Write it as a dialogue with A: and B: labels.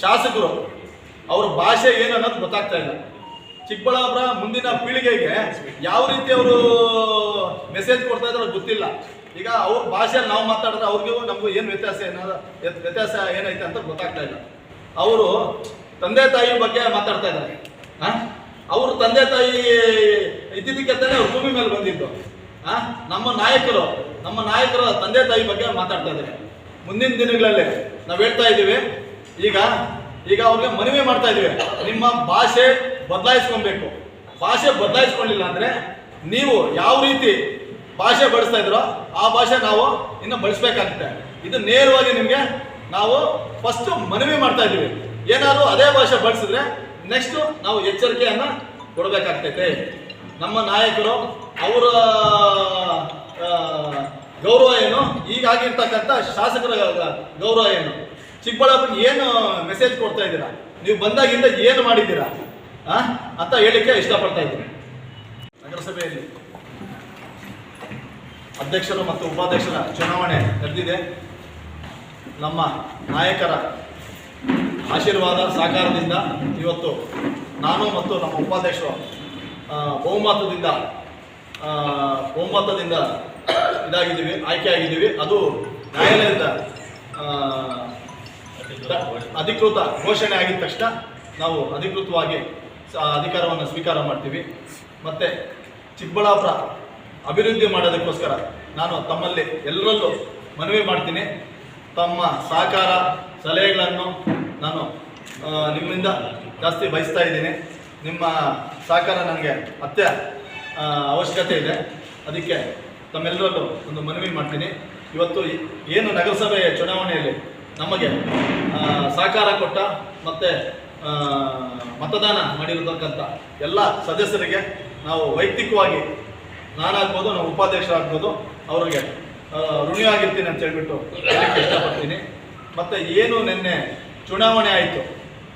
A: ಶಾಸಕರು ಅವ್ರ ಭಾಷೆ ಏನು ಅನ್ನೋದು ಗೊತ್ತಾಗ್ತಾ ಇಲ್ಲ. ಚಿಕ್ಕಬಳ್ಳಾಪುರ ಮುಂದಿನ ಪೀಳಿಗೆಗೆ ಯಾವ ರೀತಿ ಅವರು ಮೆಸೇಜ್ ಕೊಡ್ತಾ ಇದ್ದಾರೆ ಗೊತ್ತಿಲ್ಲ. ಈಗ ಅವ್ರ ಭಾಷೆಯಲ್ಲಿ ನಾವು ಮಾತಾಡಿದ್ರೆ ಅವ್ರಿಗೂ ನಮಗೂ ಏನು ವ್ಯತ್ಯಾಸ ಏನೈತೆ ಅಂತ ಗೊತ್ತಾಗ್ತಾ ಇಲ್ಲ. ಅವರು ತಂದೆ ತಾಯಿ ಬಗ್ಗೆ ಮಾತಾಡ್ತಾ ಇದ್ದಾರೆ. ಅವರು ತಂದೆ ತಾಯಿ ಇದ್ದಿದ್ದಕ್ಕೆಂತಾನೆ ಅವ್ರು ಭೂಮಿ ಮೇಲೆ ಬಂದಿದ್ದು. ನಮ್ಮ ನಾಯಕರು ತಂದೆ ತಾಯಿ ಬಗ್ಗೆ ಮಾತಾಡ್ತಾ ಇದ್ದಾರೆ. ಮುಂದಿನ ದಿನಗಳಲ್ಲಿ ನಾವು ಹೇಳ್ತಾ ಇದ್ದೀವಿ, ಈಗ ಅವ್ರಿಗೆ ಮನವಿ ಮಾಡ್ತಾ ಇದ್ದೀವಿ, ನಿಮ್ಮ ಭಾಷೆ ಬದಲಾಯಿಸ್ಕೊಬೇಕು. ಭಾಷೆ ಬದಲಾಯಿಸ್ಕೊಳ್ಳಿಲ್ಲ ಅಂದರೆ ನೀವು ಯಾವ ರೀತಿ ಭಾಷೆ ಬಳಸ್ತಾ ಇದ್ರೋ ಆ ಭಾಷೆ ನಾವು ಇನ್ನು ಬಳಸಬೇಕಾಗುತ್ತೆ. ಇದು ನೇರವಾಗಿ ನಿಮಗೆ ನಾವು ಫಸ್ಟ್ ಮನವಿ ಮಾಡ್ತಾ ಇದ್ದೀವಿ. ಏನಾದರೂ ಅದೇ ಭಾಷೆ ಬಳಸಿದ್ರೆ ನೆಕ್ಸ್ಟು ನಾವು ಎಚ್ಚರಿಕೆಯನ್ನು ಕೊಡಬೇಕಾಗ್ತೈತೆ. ನಮ್ಮ ನಾಯಕರು ಅವರ ಗೌರವ ಏನು, ಈಗಾಗಿರ್ತಕ್ಕಂಥ ಶಾಸಕರ ಗೌರವ ಏನು, ಚಿಕ್ಕಬಳ್ಳಾಪುರ ಏನು ಮೆಸೇಜ್ ಕೊಡ್ತಾ ಇದ್ದೀರಾ, ನೀವು ಬಂದಾಗಿಂದ ಏನು ಮಾಡಿದ್ದೀರಾ ಅಂತ ಹೇಳಿಕ್ಕೆ ಇಷ್ಟಪಡ್ತಾ ಇದ್ದೀನಿ. ನಗರಸಭೆಯಲ್ಲಿ ಅಧ್ಯಕ್ಷರು ಮತ್ತು ಉಪಾಧ್ಯಕ್ಷರ ಚುನಾವಣೆ ನಡೆದಿದೆ. ನಮ್ಮ ನಾಯಕರ ಆಶೀರ್ವಾದ ಸಹಕಾರದಿಂದ ಇವತ್ತು ನಾನು ಮತ್ತು ನಮ್ಮ ಉಪಾಧ್ಯಕ್ಷರು ಬಹುಮತದಿಂದ ಇದಾಗಿದ್ದೀವಿ, ಆಯ್ಕೆಯಾಗಿದ್ದೀವಿ. ಅದು ನ್ಯಾಯಾಲಯದ ಅಧಿಕೃತ ಘೋಷಣೆ ಆಗಿದ ತಕ್ಷಣ ನಾವು ಅಧಿಕೃತವಾಗಿ ಅಧಿಕಾರವನ್ನು ಸ್ವೀಕಾರ ಮಾಡ್ತೀವಿ. ಮತ್ತು ಚಿಕ್ಕಬಳ್ಳಾಪುರ ಅಭಿವೃದ್ಧಿ ಮಾಡೋದಕ್ಕೋಸ್ಕರ ನಾನು ತಮ್ಮಲ್ಲಿ ಎಲ್ಲರಲ್ಲೂ ಮನವಿ ಮಾಡ್ತೀನಿ. ತಮ್ಮ ಸಹಕಾರ ಸಲಹೆಗಳನ್ನು ನಾನು ನಿಮ್ಮಿಂದ ಜಾಸ್ತಿ ಬಯಸ್ತಾ ಇದ್ದೀನಿ. ನಿಮ್ಮ ಸಹಕಾರ ನನಗೆ ಅವಶ್ಯಕತೆ ಇದೆ. ಅದಕ್ಕೆ ತಮ್ಮೆಲ್ಲರಲ್ಲೂ ಒಂದು ಮನವಿ ಮಾಡ್ತೀನಿ. ಇವತ್ತು ಏನು ನಗರಸಭೆ ಚುನಾವಣೆಯಲ್ಲಿ ನಮಗೆ ಸಹಕಾರ ಕೊಟ್ಟ ಮತ್ತು ಮತದಾನ ಮಾಡಿರತಕ್ಕಂಥ ಎಲ್ಲ ಸದಸ್ಯರಿಗೆ ನಾವು ವೈಯಕ್ತಿಕವಾಗಿ ನಾನಾಗ್ಬೋದು, ನಾವು ಉಪಾಧ್ಯಕ್ಷರಾಗ್ಬೋದು, ಅವರಿಗೆ ಋಣಿಯಾಗಿರ್ತೀನಿ ಅಂತ ಹೇಳ್ಬಿಟ್ಟು ಹೇಳಕ್ಕೆ ಇಷ್ಟಪಡ್ತೀನಿ. ಮತ್ತು ಏನು ನಿನ್ನೆ ಚುನಾವಣೆ ಆಯಿತು,